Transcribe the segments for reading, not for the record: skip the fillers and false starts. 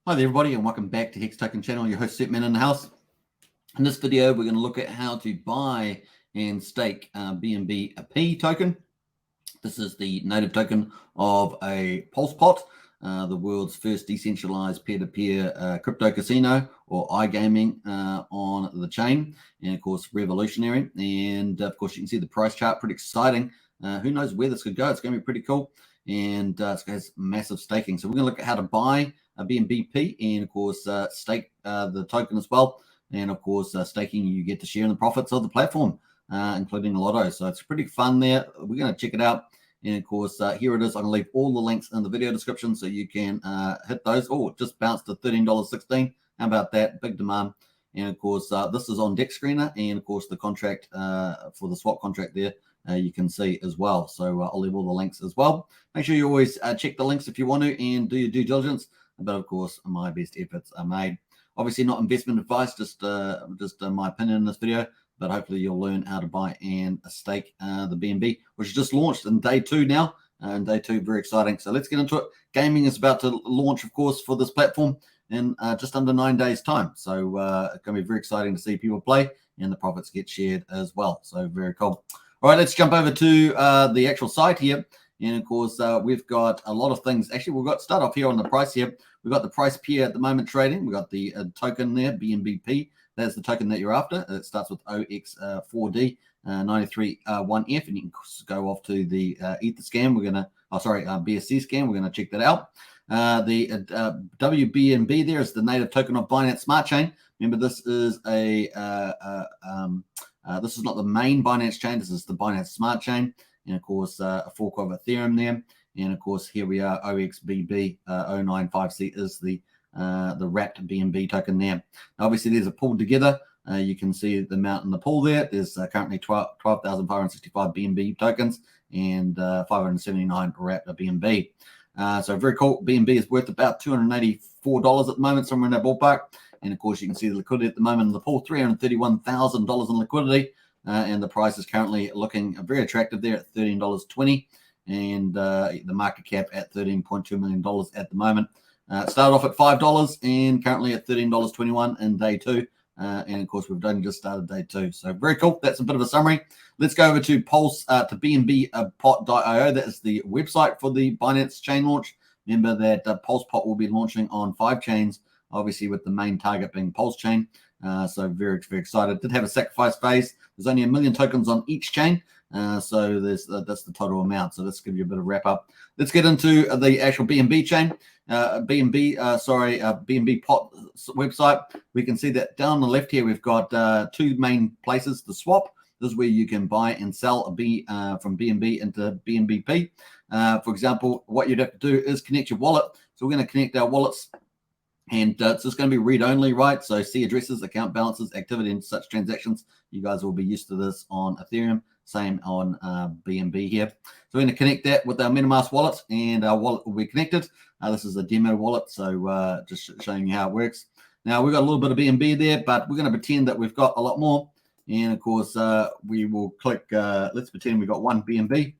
Hi there everybody and welcome back to Hex Token Channel, your host Setman in the house. In this video we're going to look at how to buy and stake BNBP token. This is the native token of a PulsePot, the world's first decentralized peer-to-peer crypto casino or iGaming on the chain, and of course revolutionary. And of course you can see the price chart, pretty exciting. Who knows where this could go? It's going to be pretty cool, and it has massive staking. So we're going to look at how to buy a BNBP and of course stake the token as well. And of course staking, you get to share in the profits of the platform, including Lotto. So it's pretty fun there. We're going to check it out. And of course, here it is. I'm going to leave all the links in the video description so you can hit those. Oh, it just bounced to $13.16. How about that? Big demand. And of course, this is on Deck Screener. And of course, the contract for the swap contract there, you can see as well. So I'll leave all the links as well. Make sure you always check the links if you want to and do your due diligence. But of course, my best efforts are made. Obviously, not investment advice, just my opinion in this video. But hopefully you'll learn how to buy and stake the BNB, which is just launched in day 2 now. And day 2, very exciting. So let's get into it. Gaming is about to launch, of course, for this platform in just under 9 days' time. So it's going to be very exciting to see people play and the profits get shared as well. So very cool. All right, let's jump over to the actual site here. And of course, we've got a lot of things. Actually, we've got to start off here on the price here. We've got the price pair at the moment trading. We've got the token there, BNBP. That's the token that you're after. It starts with OX4D 93.1F, and you can go off to the Ether scan. We're gonna, BSC scan. We're gonna check that out. The WBNB there is the native token of Binance Smart Chain. Remember, this is a this is not the main Binance chain. This is the Binance Smart Chain, and of course a fork of Ethereum there. And of course here we are. OXBB 095C is the wrapped BNB token there. Now, obviously, there's a pool together. You can see the amount in the pool there. There's currently 12,565 BNB tokens and 579 wrapped BNB. So very cool. BNB is worth about $284 at the moment, somewhere in that ballpark. And of course, you can see the liquidity at the moment in the pool, $331,000 in liquidity. And the price is currently looking very attractive there at $13.20. And the market cap at $13.2 million at the moment. Started off at $5 and currently at $13.21 in day 2. And of course, we've only just started day 2. So very cool. That's a bit of a summary. Let's go over to Pulse to BNBPot.io. That is the website for the Binance chain launch. Remember that PulsePot will be launching on 5 chains, obviously with the main target being Pulse chain. So very, very excited. Did have a sacrifice phase. There's only 1 million tokens on each chain. So that's the total amount. So let's give you a bit of wrap up. Let's get into the actual BNB chain. BNBPot website. We can see that down on the left here, we've got 2 main places. The swap. This is where you can buy and sell from BNB into BNBP. For example, what you'd have to do is connect your wallet. So we're going to connect our wallets. And it's just going to be read-only, right? So see addresses, account balances, activity, and such transactions. You guys will be used to this on Ethereum. Same on BNB here. So we're going to connect that with our MetaMask wallet, and our wallet will be connected. This is a demo wallet, so just showing you how it works. Now, we've got a little bit of BNB there, but we're going to pretend that we've got a lot more. And, of course, we will click, let's pretend we've got 1 BNB.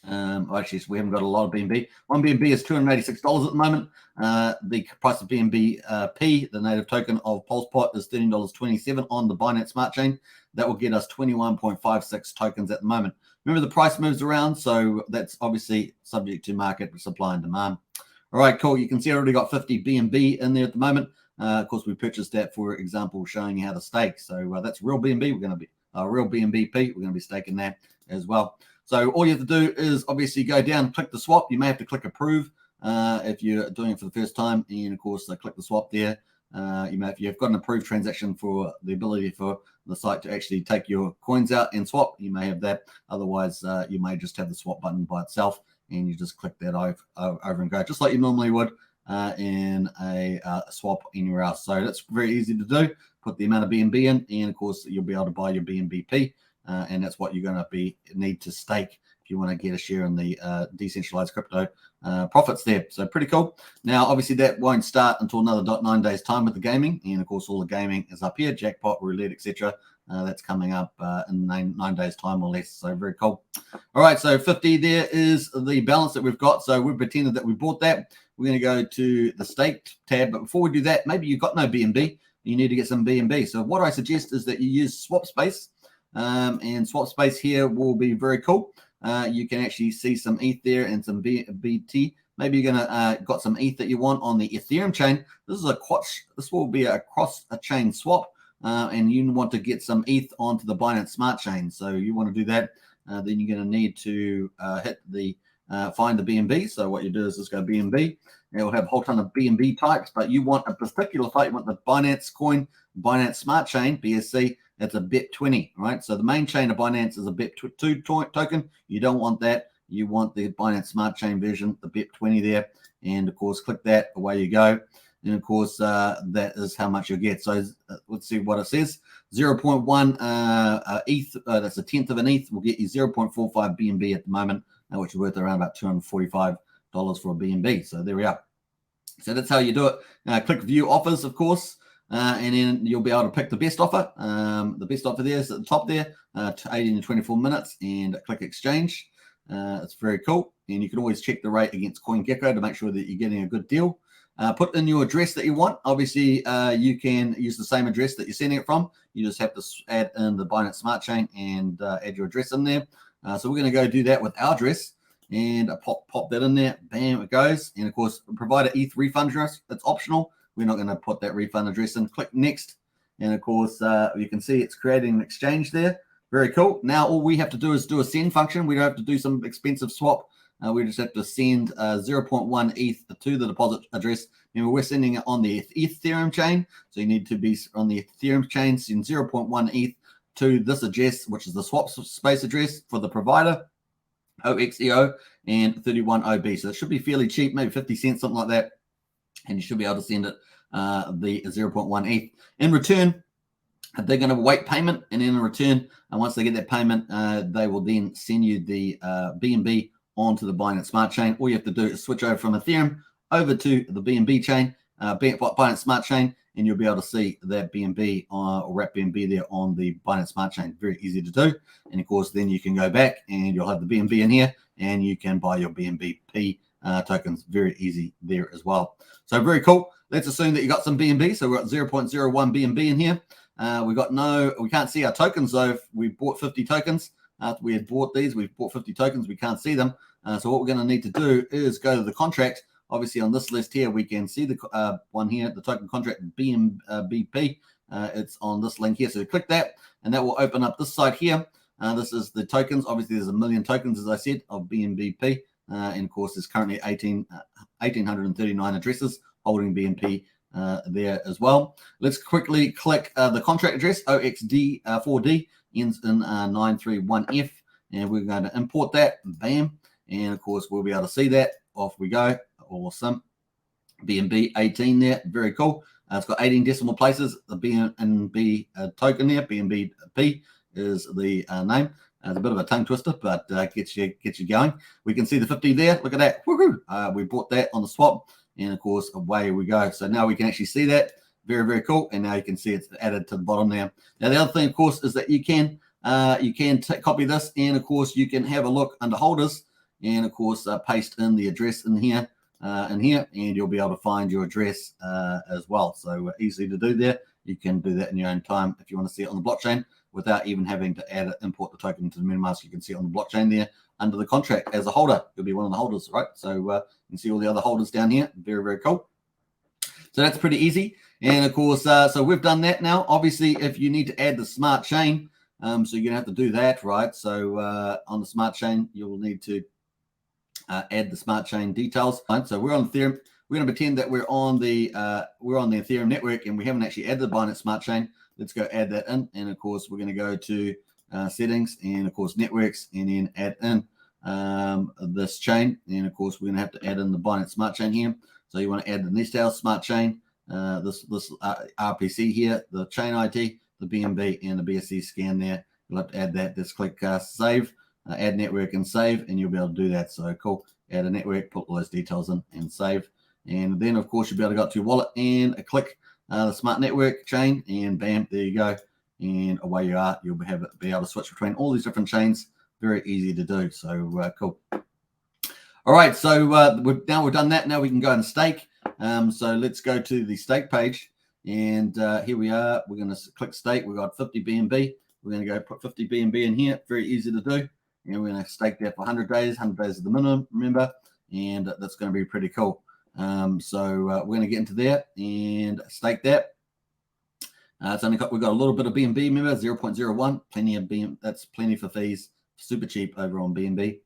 Actually, so we haven't got a lot of BNB. 1 BNB is $286 at the moment. The price of BNBP, the native token of PulsePot, is $13.27 on the Binance Smart Chain. That will get us 21.56 tokens at the moment. Remember, the price moves around, so that's obviously subject to market supply and demand. All right, cool. You can see I already got 50 BNB in there at the moment. Of course, we purchased that, for example, showing you how to stake. So that's real BNB. We're going to be real BNBP. We're going to be staking that as well. So all you have to do is obviously go down, click the swap. You may have to click approve if you're doing it for the first time. And of course, click the swap there. If you've got an approved transaction for the ability for the site to actually take your coins out and swap, you may have that. Otherwise, you may just have the swap button by itself, and you just click that over and go, just like you normally would in a swap anywhere else. So that's very easy to do. Put the amount of BNB in, and of course, you'll be able to buy your BNBP. And that's what you're going to need to stake if you want to get a share in the decentralized crypto profits there. So pretty cool. Now, obviously, that won't start until another 9 days time with the gaming. And of course, all the gaming is up here, jackpot, roulette, etc. That's coming up in 9 days time or less. So very cool. All right, so 50 there is the balance that we've got. So we've pretended that we bought that. We're going to go to the staked tab, but before we do that, maybe you've got no BNB. You need to get some BNB. So what I suggest is that you use swap space, and swap space here will be very cool. You can actually see some ETH there and some BT. Maybe you're gonna got some ETH that you want on the Ethereum chain. This will be a cross-chain swap, and you want to get some ETH onto the Binance Smart Chain. So you want to do that. Then you're going to need to hit the find the BNB. So what you do is just go BNB. It will have a whole ton of BNB types, but you want a particular type. You want the Binance coin, Binance Smart Chain, BSC. That's a BIP20, right? So the main chain of Binance is a BIP2 token. You don't want that. You want the Binance Smart Chain version, the BIP20 there. And of course, click that, away you go. And of course, that is how much you'll get. So let's see what it says. 0.1 ETH, that's a tenth of an ETH, will get you 0.45 BNB at the moment, which is worth around about $245 for a BNB. So there we are. So that's how you do it. Click view offers, of course, and then you'll be able to pick the best offer. The best offer there is at the top there, 18 to 24 minutes, and click exchange. It's very cool. And you can always check the rate against CoinGecko to make sure that you're getting a good deal. Put in your address that you want. Obviously, you can use the same address that you're sending it from. You just have to add in the Binance Smart Chain and add your address in there. So we're going to go do that with our address and pop that in there. Bam, it goes. And of course, provide an ETH refund address. It's optional. We're not going to put that refund address in. Click next. And of course, you can see it's creating an exchange there. Very cool. Now all we have to do is do a send function. We don't have to do some expensive swap. We just have to send 0.1 ETH to the deposit address. Remember, we're sending it on the Ethereum chain. So you need to be on the Ethereum chain, send 0.1 ETH to this address, which is the swap space address for the provider, OXEO and 31OB. So it should be fairly cheap, maybe 50 cents, something like that. And you should be able to send it the 0.1 ETH. In return, they're going to await payment. And in return, and once they get that payment, they will then send you the BNB onto the Binance Smart Chain. All you have to do is switch over from Ethereum over to the BNB chain, Binance Smart Chain, and you'll be able to see that BNB or wrap BNB there on the Binance Smart Chain. Very easy to do. And of course, then you can go back and you'll have the BNB in here and you can buy your BNBP tokens. Very easy there as well. So very cool. Let's assume that you got some BNB. So we're at 0.01 BNB in here. We can't see our tokens though. We bought 50 tokens. After we had bought these, we've bought 50 tokens. We can't see them. So what we're going to need to do is go to the contract. Obviously, on this list here, we can see the one here, the token contract BNBP. It's on this link here. So click that, and that will open up this side here. This is the tokens. Obviously, there's 1 million tokens, as I said, of BNBP. And of course, there's currently 1,839 addresses holding BNB there as well. Let's quickly click the contract address, OXD4D. Ends in 931F, and we're going to import that. Bam, and of course we'll be able to see that. Off we go. Awesome. BNB 18 there, very cool. It's got 18 decimal places. The BNB token there, BNBP is the name. It's a bit of a tongue twister, but gets you going. We can see the 50 there. Look at that. Woohoo! We bought that on the swap, and of course away we go. So now we can actually see that. Very, very cool. And now you can see it's added to the bottom there. Now, the other thing, of course, is that you can copy this, and of course, you can have a look under holders, and of course, paste in the address in here, and you'll be able to find your address as well. So easy to do there. You can do that in your own time if you want to see it on the blockchain without even having to import the token to the MetaMask. You can see it on the blockchain there under the contract as a holder. You'll be one of the holders, right? So you can see all the other holders down here. Very, very cool. So that's pretty easy. And of course, so we've done that now. Obviously, if you need to add the smart chain, so you're going to have to do that, right? So on the smart chain, you will need to add the smart chain details. So we're on Ethereum. We're going to pretend that we're on the Ethereum network, and we haven't actually added the Binance Smart Chain. Let's go add that in. And of course, we're going to go to settings, and of course networks, and then add in this chain. And of course, we're going to have to add in the Binance Smart Chain here. So you want to add the Nest House Smart Chain. This RPC here, the chain ID, the BNB, and the BSC scan there. You'll have to add that. Just click save, add network, and save, and you'll be able to do that. So cool. Add a network, put all those details in, and save. And then, of course, you'll be able to go to your wallet and click the smart network chain, and bam, there you go. and away you are. You'll be able to switch between all these different chains. Very easy to do. So cool. All right, so now we've done that. Now we can go and stake. So let's go to the stake page, and here we are. We're going to click stake. We've got 50 BNB. We're going to go put 50 BNB in here. Very easy to do. And we're going to stake that for 100 days. 100 days is the minimum, remember, and that's going to be pretty cool. So we're going to get into there and stake that. It's only we've got a little bit of BNB, remember, 0.01. Plenty of BNB. That's plenty for fees. Super cheap over on BNB.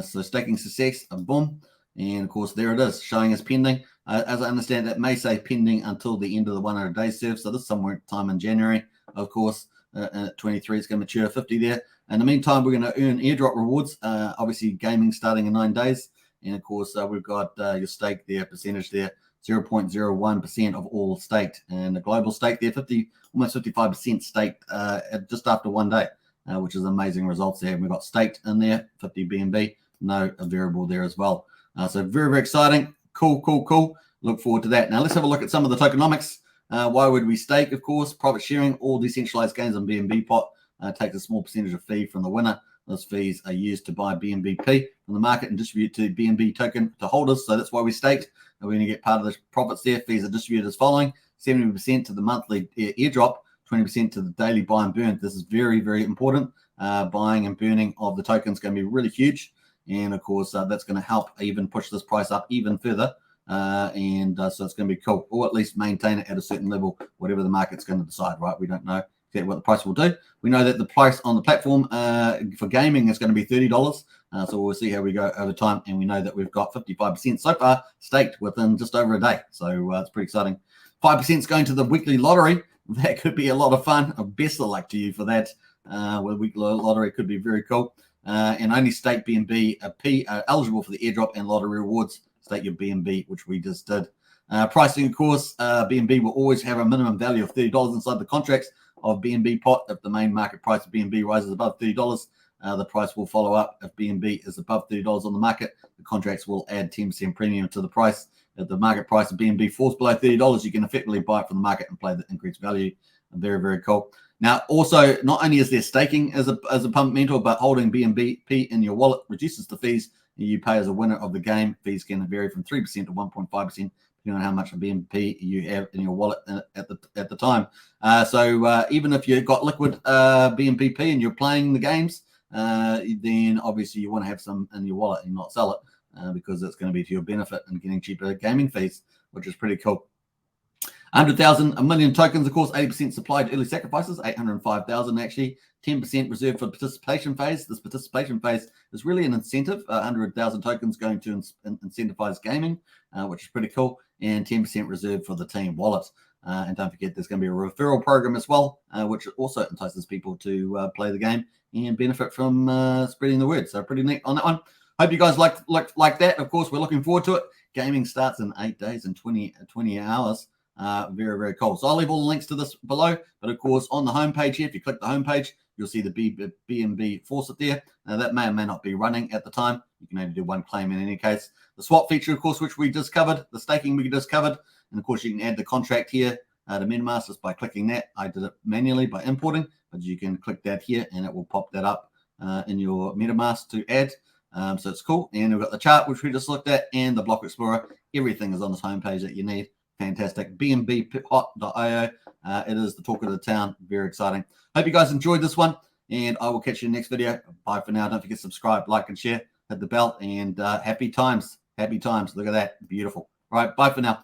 So staking success, boom. And of course, there it is, showing as pending. As I understand, that may say pending until the end of the 100 days serve. So this is somewhere time in January, of course. 23 is going to mature 50 there. In the meantime, we're going to earn airdrop rewards. Obviously, gaming starting in 9 days. And of course, we've got your stake there, percentage there, 0.01% of all staked. And the global stake there, almost 55% staked just after 1 day, which is amazing results there. And we've got staked in there, 50 BNB, no variable there as well. So very, very exciting. Cool. Look forward to that. Now let's have a look at some of the tokenomics. Why would we stake? Of course, profit sharing, all decentralized gains on BNBPot takes a small percentage of fee from the winner. Those fees are used to buy BNBP from the market and distribute to BNB token to holders. So that's why we staked. We're going to get part of the profits there. Fees are distributed as following: 70% to the monthly airdrop, 20% to the daily buy and burn. This is very, very important. Buying and burning of the token is going to be really huge. And of course, that's going to help even push this price up even further. So it's going to be cool, or at least maintain it at a certain level, whatever the market's going to decide, right? We don't know exactly what the price will do. We know that the price on the platform for gaming is going to be $30. So we'll see how we go over time. And we know that we've got 55% so far staked within just over a day. So it's pretty exciting. 5% is going to the weekly lottery. That could be a lot of fun. Best of luck to you for that. Well, the weekly lottery could be very cool. And only stake BNB eligible for the airdrop and lottery rewards. Stake your BNB, which we just did. Pricing, of course, BNB will always have a minimum value of $30 inside the contracts of BNBPot. If the main market price of BNB rises above $30, the price will follow up. If BNB is above $30 on the market, the contracts will add 10% premium to the price. If the market price of BNB falls below $30, you can effectively buy it from the market and play the increased value. Very, very cool. Now, also, not only is there staking as a pump mentor, but holding BNBP in your wallet reduces the fees you pay as a winner of the game. Fees can vary from 3% to 1.5%, depending on how much of BNB you have in your wallet at the time. So even if you've got liquid BNBP and you're playing the games, then obviously you want to have some in your wallet and not sell it because it's going to be to your benefit and getting cheaper gaming fees, which is pretty cool. 100,000, a million tokens, of course, 80% supplied early sacrifices, 805,000 actually, 10% reserved for the participation phase. This participation phase is really an incentive, 100,000 tokens going to incentivize gaming, which is pretty cool, and 10% reserved for the team wallet. And don't forget, there's going to be a referral program as well, which also entices people to play the game and benefit from spreading the word. So pretty neat on that one. Hope you guys like that. Of course, we're looking forward to it. Gaming starts in 8 days and 20 hours. Very, very cool. So I'll leave all the links to this below. But of course, on the homepage here, if you click the homepage, you'll see the BNB faucet there. Now, that may or may not be running at the time. You can only do one claim in any case. The swap feature, of course, which we just covered. The staking we just covered. And of course, you can add the contract here to MetaMask just by clicking that. I did it manually by importing, but you can click that here and it will pop that up in your MetaMask to add. So it's cool. And we've got the chart, which we just looked at, and the block explorer. Everything is on this homepage that you need. Fantastic. BNBPot.io. It is the talk of the town. Very exciting. Hope you guys enjoyed this one, and I will catch you in the next video. Bye for now. Don't forget to subscribe, like, and share. Hit the bell, and happy times. Happy times. Look at that. Beautiful. All right. Bye for now.